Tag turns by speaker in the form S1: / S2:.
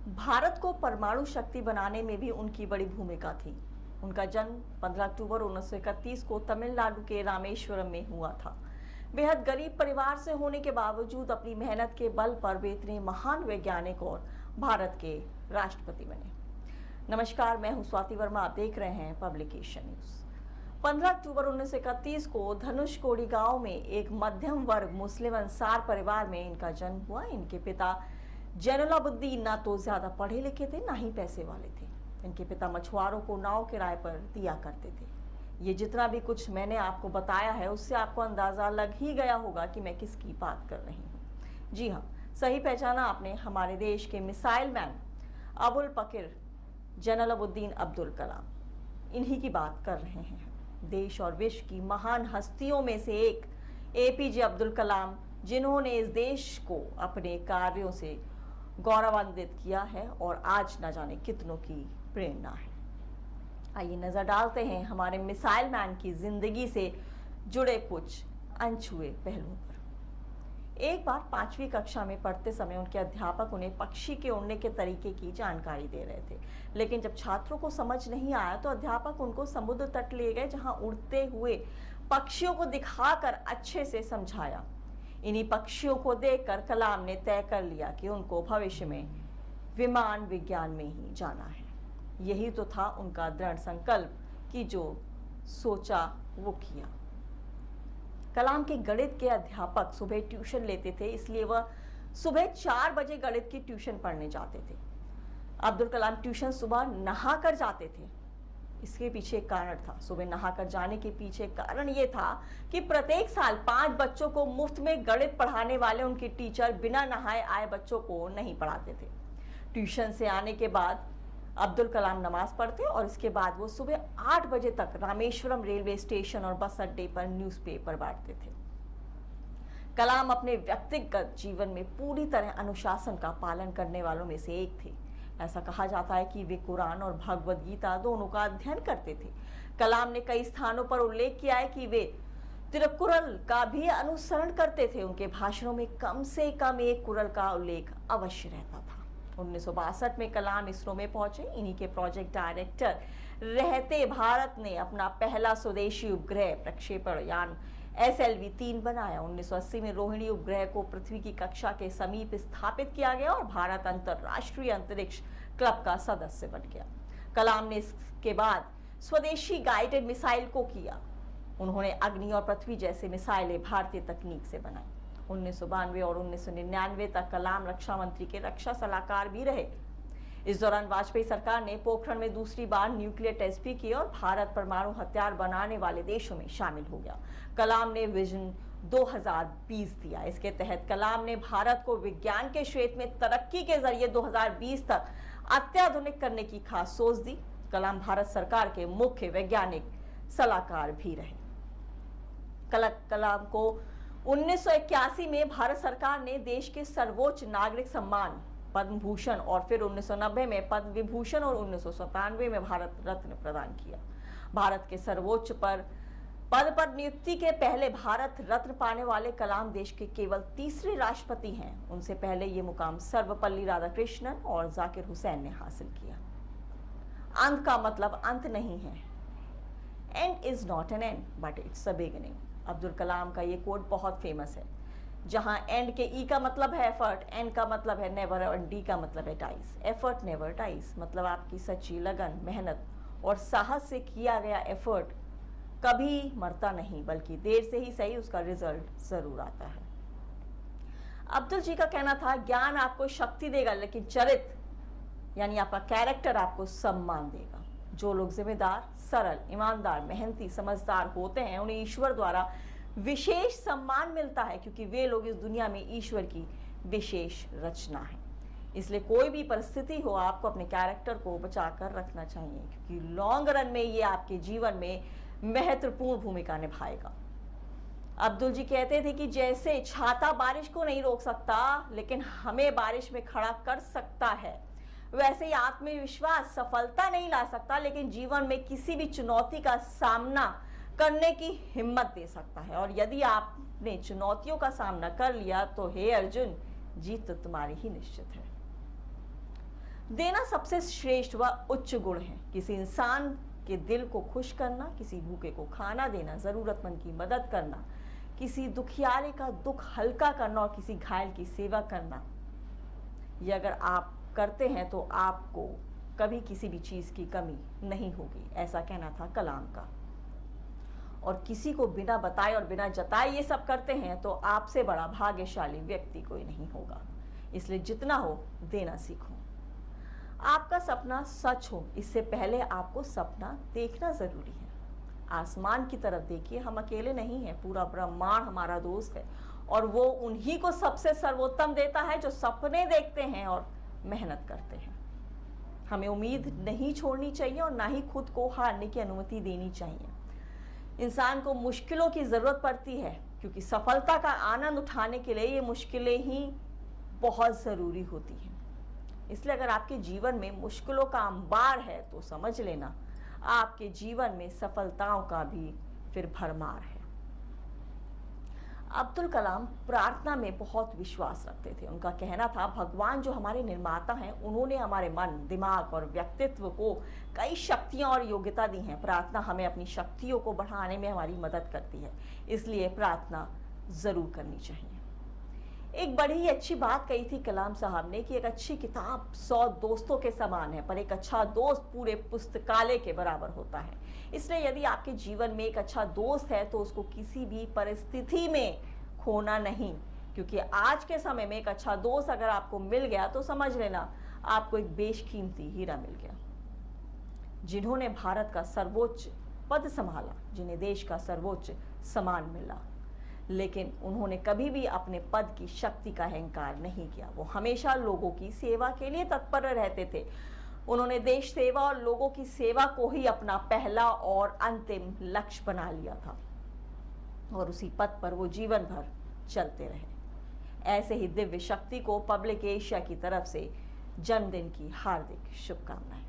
S1: भारत को परमाणु शक्ति बनाने में भी उनकी बड़ी भूमिका थी। उनका जन्म 15 अक्टूबर 1931 को तमिलनाडु के रामेश्वरम में हुआ था। बेहद गरीब परिवार से होने के बावजूद अपनी मेहनत के बल पर वे इतने महान वैज्ञानिक और भारत के राष्ट्रपति बने। नमस्कार, मैं हूं स्वाति वर्मा, आप देख रहे हैं पब्लिकेशन न्यूज। 15 अक्टूबर 1931 को धनुषकोडी गांव में एक मध्यम वर्ग मुस्लिम अंसार परिवार में इनका जन्म हुआ। इनके पिता जैनुलाब्दीन ना तो ज्यादा पढ़े लिखे थे, ना ही पैसे वाले थे। इनके पिता मछुआरों को नाव किराए पर दिया करते थे। ये जितना भी कुछ मैंने आपको बताया है, उससे आपको अंदाजा लग ही गया होगा कि मैं किसकी बात कर रही हूँ। जी हाँ, सही पहचाना आपने। हमारे देश के मिसाइल मैन अबुल पकिर जैनुलाब्दीन अब्दुल कलाम, इन्हीं की बात कर रहे हैं। देश और विश्व की महान हस्तियों में से एक एपीजे अब्दुल कलाम, जिन्होंने इस देश को अपने कार्यों से गौरवान्वित किया है और आज न जाने कितनों की प्रेरणा है। आइए नजर डालते हैं हमारे मिसाइल मैन की जिंदगी से जुड़े कुछ अनछुए पहलुओं पर। एक बार 5वीं कक्षा में पढ़ते समय उनके अध्यापक उन्हें पक्षी के उड़ने के तरीके की जानकारी दे रहे थे, लेकिन जब छात्रों को समझ नहीं आया तो अध्यापक उनको समुद्र तट ले गए, जहां उड़ते हुए पक्षियों को दिखाकर अच्छे से समझाया। इन्हीं पक्षियों को देखकर कलाम ने तय कर लिया कि उनको भविष्य में विमान विज्ञान में ही जाना है। यही तो था उनका दृढ़ संकल्प कि जो सोचा वो किया। कलाम के गणित के अध्यापक सुबह ट्यूशन लेते थे, इसलिए वह सुबह 4 बजे गणित की ट्यूशन पढ़ने जाते थे। अब्दुल कलाम ट्यूशन सुबह नहा कर जाते थे। इसके पीछे एक कारण था। सुबह नहाकर जाने के पीछे कारण यह था कि प्रत्येक साल 5 बच्चों को मुफ्त में गणित पढ़ाने वाले उनके टीचर बिना नहाए आए बच्चों को नहीं पढ़ाते थे। ट्यूशन से आने के बाद अब्दुल कलाम नमाज पढ़ते और इसके बाद वो सुबह 8 बजे तक रामेश्वरम रेलवे स्टेशन और बस अड्डे पर न्यूज़पेपर बांटते थे। कलाम अपने व्यक्तिगत जीवन में पूरी तरह अनुशासन का पालन करने वालों में से एक थे। ऐसा कहा जाता है कि वे कुरान और भगवद गीता दोनों का अध्ययन करते थे। कलाम ने कई स्थानों पर उल्लेख किया है कि वे तिरुकुरल का भी अनुसरण करते थे। उनके भाषणों में कम से कम एक कुरल का उल्लेख अवश्य रहता था। 1962 में कलाम इसरो में पहुंचे। इन्हीं के प्रोजेक्ट डायरेक्टर रहते भारत ने अपना पहला स्वदेशी उपग्रह प्रक्षेपण यान SLV-3 बनाया। 1980 में रोहिणी उपग्रह को पृथ्वी की कक्षा के समीप स्थापित किया गया और भारत अंतरराष्ट्रीय अंतरिक्ष क्लब का सदस्य बन गया। कलाम ने इसके बाद स्वदेशी गाइडेड मिसाइल को किया। उन्होंने अग्नि और पृथ्वी जैसे मिसाइलें भारतीय तकनीक से बनाई। 1992 और 1999 तक कलाम रक्षा मंत्री के रक्षा सलाहकार भी रहे। इस दौरान वाजपेयी सरकार ने पोखरण में दूसरी बार न्यूक्लियर टेस्ट भी किए और भारत परमाणु हथियार बनाने वाले देशों में शामिल हो गया। कलाम ने विजन 2020 दिया। इसके तहत कलाम ने भारत को विज्ञान के क्षेत्र में तरक्की के जरिए 2020 तक अत्याधुनिक करने की खास सोच दी। कलाम भारत सरकार के मुख्य वैज्ञानिक सलाहकार भी रहे। कलाम को 1981 में भारत सरकार ने देश के सर्वोच्च नागरिक सम्मान पद्म भूषण और फिर 1990 में पद्म विभूषण और 1997 में भारत रत्न प्रदान किया। भारत के सर्वोच्च पद पर नियुक्ति के पहले भारत रत्न पाने वाले कलाम देश के केवल तीसरे राष्ट्रपति हैं। उनसे पहले ये मुकाम सर्वपल्ली राधाकृष्णन और जाकिर हुसैन ने हासिल किया। अंत का मतलब अंत नहीं है। End is not an end but it's a beginning. Abdul Kalam का ये कोट बहुत फेमस है, जहां एंड के ई का मतलब है एफर्ट, एंड का मतलब है नेवर और डी का मतलब है डाइस। एफर्ट नेवर डाइस मतलब आपकी सच्ची लगन, मेहनत और साहस से किया गया एफर्ट कभी मरता नहीं, बल्कि देर से ही सही उसका रिजल्ट जरूर आता है। अब्दुल जी का कहना था, ज्ञान आपको शक्ति देगा लेकिन चरित्र यानी आपका कैरेक्टर आपको सम्मान देगा। जो लोग जिम्मेदार, सरल, ईमानदार, मेहनती, समझदार होते हैं उन्हें ईश्वर द्वारा विशेष सम्मान मिलता है, क्योंकि वे लोग इस दुनिया में ईश्वर की विशेष रचना है। इसलिए कोई भी परिस्थिति हो, आपको अपने कैरेक्टर को बचाकर रखना चाहिए, क्योंकि लॉन्ग रन में ये आपके जीवन में महत्वपूर्ण भूमिका निभाएगा। अब्दुल जी कहते थे कि जैसे छाता बारिश को नहीं रोक सकता लेकिन हमें बारिश में खड़ा कर सकता है, वैसे ही आत्मविश्वास सफलता नहीं ला सकता लेकिन जीवन में किसी भी चुनौती का सामना करने की हिम्मत दे सकता है। और यदि आपने चुनौतियों का सामना कर लिया तो हे अर्जुन, जीत तो तुम्हारी ही निश्चित है। देना सबसे श्रेष्ठ व उच्च गुण है। किसी इंसान के दिल को खुश करना, किसी भूखे को खाना देना, जरूरतमंद की मदद करना, किसी दुखियारे का दुख हल्का करना और किसी घायल की सेवा करना, ये अगर आप करते हैं तो आपको कभी किसी भी चीज की कमी नहीं होगी, ऐसा कहना था कलाम का। और किसी को बिना बताए और बिना जताए ये सब करते हैं तो आपसे बड़ा भाग्यशाली व्यक्ति कोई नहीं होगा। इसलिए जितना हो देना सीखो। आपका सपना सच हो इससे पहले आपको सपना देखना जरूरी है। आसमान की तरफ देखिए, हम अकेले नहीं हैं, पूरा ब्रह्मांड हमारा दोस्त है और वो उन्हीं को सबसे सर्वोत्तम देता है जो सपने देखते हैं और मेहनत करते हैं। हमें उम्मीद नहीं छोड़नी चाहिए और ना ही खुद को हारने की अनुमति देनी चाहिए। इंसान को मुश्किलों की जरूरत पड़ती है क्योंकि सफलता का आनंद उठाने के लिए ये मुश्किलें ही बहुत जरूरी होती हैं। इसलिए अगर आपके जीवन में मुश्किलों का अंबार है तो समझ लेना आपके जीवन में सफलताओं का भी फिर भरमार है। अब्दुल कलाम प्रार्थना में बहुत विश्वास रखते थे। उनका कहना था, भगवान जो हमारे निर्माता हैं उन्होंने हमारे मन, दिमाग और व्यक्तित्व को कई शक्तियां और योग्यता दी हैं। प्रार्थना हमें अपनी शक्तियों को बढ़ाने में हमारी मदद करती है, इसलिए प्रार्थना जरूर करनी चाहिए। एक बड़ी ही अच्छी बात कही थी कलाम साहब ने कि एक अच्छी किताब 100 दोस्तों के समान है, पर एक अच्छा दोस्त पूरे पुस्तकालय के बराबर होता है। इसलिए यदि आपके जीवन में एक अच्छा दोस्त है तो उसको किसी भी परिस्थिति में खोना नहीं, क्योंकि आज के समय में एक अच्छा दोस्त अगर आपको मिल गया तो समझ लेना आपको एक बेशकीमती हीरा मिल गया। जिन्होंने भारत का सर्वोच्च पद संभाला, जिन्हें देश का सर्वोच्च सम्मान मिला, लेकिन उन्होंने कभी भी अपने पद की शक्ति का अहंकार नहीं किया। वो हमेशा लोगों की सेवा के लिए तत्पर रहते थे। उन्होंने देश सेवा और लोगों की सेवा को ही अपना पहला और अंतिम लक्ष्य बना लिया था और उसी पथ पर वो जीवन भर चलते रहे। ऐसे ही दिव्य शक्ति को पब्लिक एशिया की तरफ से जन्मदिन की हार्दिक शुभकामनाएं।